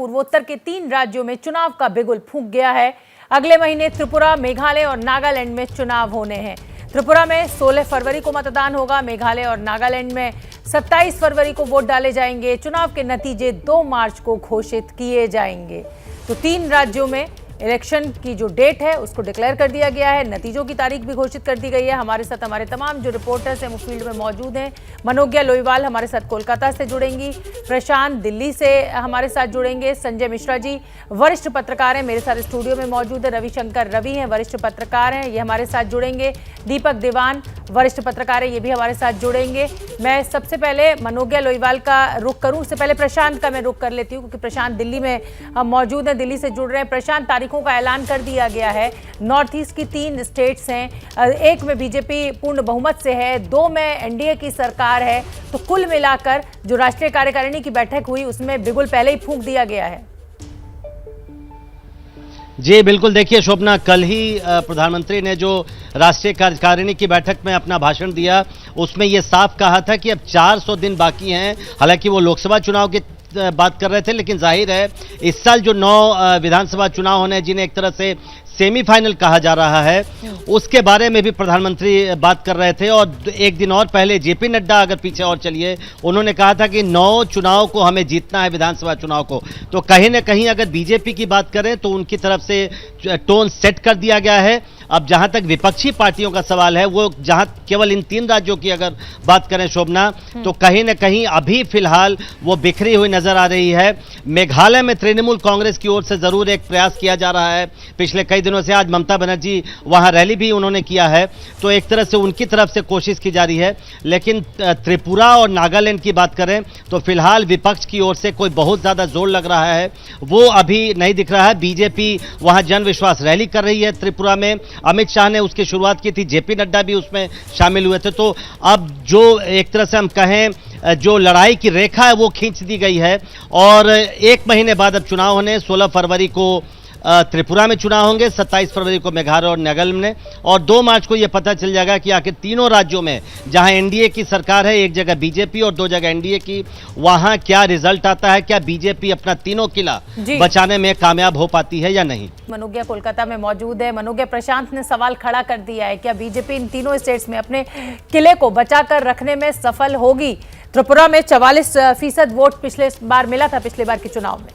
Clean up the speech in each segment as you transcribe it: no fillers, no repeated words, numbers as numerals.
पूर्वोत्तर के 3 राज्यों में चुनाव का बिगुल फूंक गया है। अगले महीने त्रिपुरा, मेघालय और नागालैंड में चुनाव होने हैं। त्रिपुरा में 16 फरवरी को मतदान होगा। मेघालय और नागालैंड में 27 फरवरी को वोट डाले जाएंगे। चुनाव के नतीजे 2 मार्च को घोषित किए जाएंगे। तो 3 राज्यों में इलेक्शन की जो डेट है उसको डिक्लेयर कर दिया गया है। नतीजों की तारीख भी घोषित कर दी गई है। हमारे साथ हमारे तमाम जो रिपोर्टर्स हैं वो फील्ड में मौजूद हैं। मनोज्ञा लोईवाल हमारे साथ कोलकाता से जुड़ेंगी, प्रशांत दिल्ली से हमारे साथ जुड़ेंगे, संजय मिश्रा जी वरिष्ठ पत्रकार हैं मेरे साथ स्टूडियो में मौजूद है, रविशंकर रवि हैं वरिष्ठ पत्रकार हैं, ये हमारे साथ जुड़ेंगे, दीपक दीवान वरिष्ठ पत्रकार है, ये भी हमारे साथ जुड़ेंगे। मैं सबसे पहले मनोज्ञा लोईवाल का रुख करूं, उससे पहले प्रशांत का मैं रुख कर लेती हूं क्योंकि प्रशांत दिल्ली में मौजूद हैं, दिल्ली से जुड़ रहे हैं। प्रशांत, तारीखों का ऐलान कर दिया गया है। नॉर्थ ईस्ट की 3 स्टेट्स हैं, एक में बीजेपी पूर्ण बहुमत से है, 2 में एनडीए की सरकार है। तो कुल मिलाकर जो राष्ट्रीय कार्यकारिणी की बैठक हुई उसमें बिगुल पहले ही फूंक दिया गया है। जी बिल्कुल, देखिए शोभना, कल ही प्रधानमंत्री ने जो राष्ट्रीय कार्यकारिणी की बैठक में अपना भाषण दिया उसमें ये साफ कहा था कि अब 400 दिन बाकी हैं। हालांकि वो लोकसभा चुनाव की बात कर रहे थे, लेकिन जाहिर है इस साल जो 9 विधानसभा चुनाव होने जिन्हें एक तरह से सेमीफाइनल कहा जा रहा है, उसके बारे में भी प्रधानमंत्री बात कर रहे थे। और एक दिन और पहले जेपी नड्डा, अगर पीछे और चलिए, उन्होंने कहा था कि 9 चुनाव को हमें जीतना है, विधानसभा चुनाव को। तो कहीं ना कहीं अगर बीजेपी की बात करें तो उनकी तरफ से टोन सेट कर दिया गया है। अब जहां तक विपक्षी पार्टियों का सवाल है, वो जहां केवल इन 3 राज्यों की अगर बात करें शोभना, तो कहीं ना कहीं अभी फिलहाल वो बिखरी हुई नजर आ रही है। मेघालय में तृणमूल कांग्रेस की ओर से जरूर एक प्रयास किया जा रहा है। पिछले कई दिनों से आज ममता बनर्जी वहां रैली भी उन्होंने किया है, तो एक तरह से उनकी तरफ से कोशिश की जा रही है। लेकिन त्रिपुरा और नागालैंड की बात करें तो फिलहाल विपक्ष की ओर से कोई बहुत ज्यादा जोर लग रहा है वो अभी नहीं दिख रहा है। बीजेपी वहां जन विश्वास रैली कर रही है त्रिपुरा में, अमित शाह ने उसकी शुरुआत की थी, जेपी नड्डा भी उसमें शामिल हुए थे। तो अब जो एक तरह से हम कहें जो लड़ाई की रेखा है वो खींच दी गई है और 1 महीने बाद अब चुनाव होने। 16 फरवरी को त्रिपुरा में चुनाव होंगे, 27 फरवरी को मेघालय और नागालैंड में, और 2 मार्च को यह पता चल जाएगा कि आखिर तीनों राज्यों में जहां एनडीए की सरकार है, एक जगह बीजेपी और 2 जगह एनडीए की, वहां क्या रिजल्ट आता है। क्या बीजेपी अपना तीनों किला बचाने में कामयाब हो पाती है या नहीं। मनोज्ञा कोलकाता में मौजूद है। मनोज्ञा, प्रशांत ने सवाल खड़ा कर दिया है, क्या बीजेपी इन तीनों स्टेट्स में अपने किले को बचाकर रखने में सफल होगी। त्रिपुरा में 44% वोट पिछले बार मिला था, पिछले बार के चुनाव में,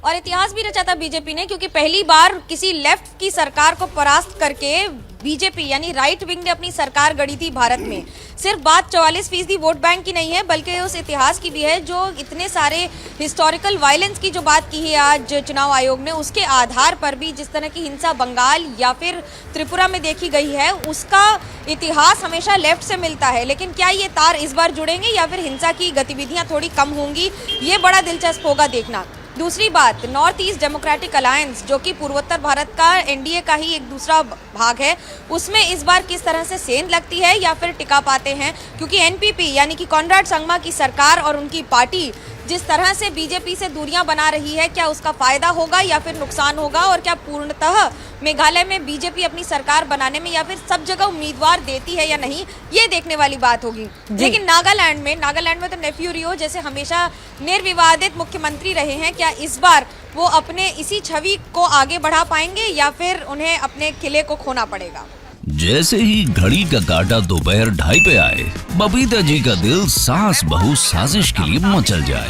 और इतिहास भी रचा था बीजेपी ने, क्योंकि पहली बार किसी लेफ्ट की सरकार को परास्त करके बीजेपी यानी राइट विंग ने अपनी सरकार गढ़ी थी भारत में। सिर्फ बात 44% वोट बैंक की नहीं है, बल्कि उस इतिहास की भी है जो इतने सारे हिस्टोरिकल वायलेंस की जो बात की है आज चुनाव आयोग ने, उसके आधार पर भी जिस तरह की हिंसा बंगाल या फिर त्रिपुरा में देखी गई है उसका इतिहास हमेशा लेफ्ट से मिलता है। लेकिन क्या ये तार इस बार जुड़ेंगे या फिर हिंसा की गतिविधियां थोड़ी कम होंगी, ये बड़ा दिलचस्प होगा देखना। दूसरी बात, नॉर्थ ईस्ट डेमोक्रेटिक अलायंस जो कि पूर्वोत्तर भारत का एनडीए का ही एक दूसरा भाग है, उसमें इस बार किस तरह से सेंध लगती है या फिर टिका पाते हैं, क्योंकि एनपीपी यानी कि कॉनराड संगमा की सरकार और उनकी पार्टी जिस तरह से बीजेपी से दूरियां बना रही है, क्या उसका फायदा होगा या फिर नुकसान होगा, और क्या पूर्णतः मेघालय में बीजेपी अपनी सरकार बनाने में या फिर सब जगह उम्मीदवार देती है या नहीं, ये देखने वाली बात होगी। लेकिन नागालैंड में तो नेफ्यू रियो जैसे हमेशा निर्विवादित मुख्यमंत्री रहे हैं, क्या इस बार वो अपने इसी छवि को आगे बढ़ा पाएंगे या फिर उन्हें अपने किले को खोना पड़ेगा। जैसे ही घड़ी का काटा दोपहर 2:30 पे आए, बबीता जी का दिल सास बहू साजिश के लिए मचल जाए।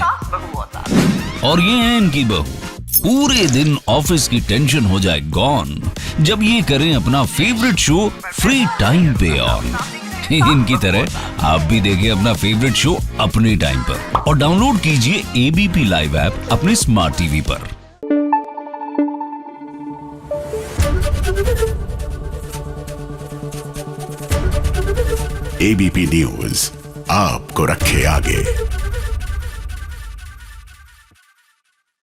और ये है इनकी बहू, पूरे दिन ऑफिस की टेंशन हो जाए गॉन जब ये करें अपना फेवरेट शो फ्री टाइम पे ऑन। इनकी तरह आप भी देखिए अपना फेवरेट शो अपने टाइम पर और डाउनलोड कीजिए एबीपी लाइव ऐप अपने स्मार्ट टीवी पर। एबीपी न्यूज आपको रखे आगे।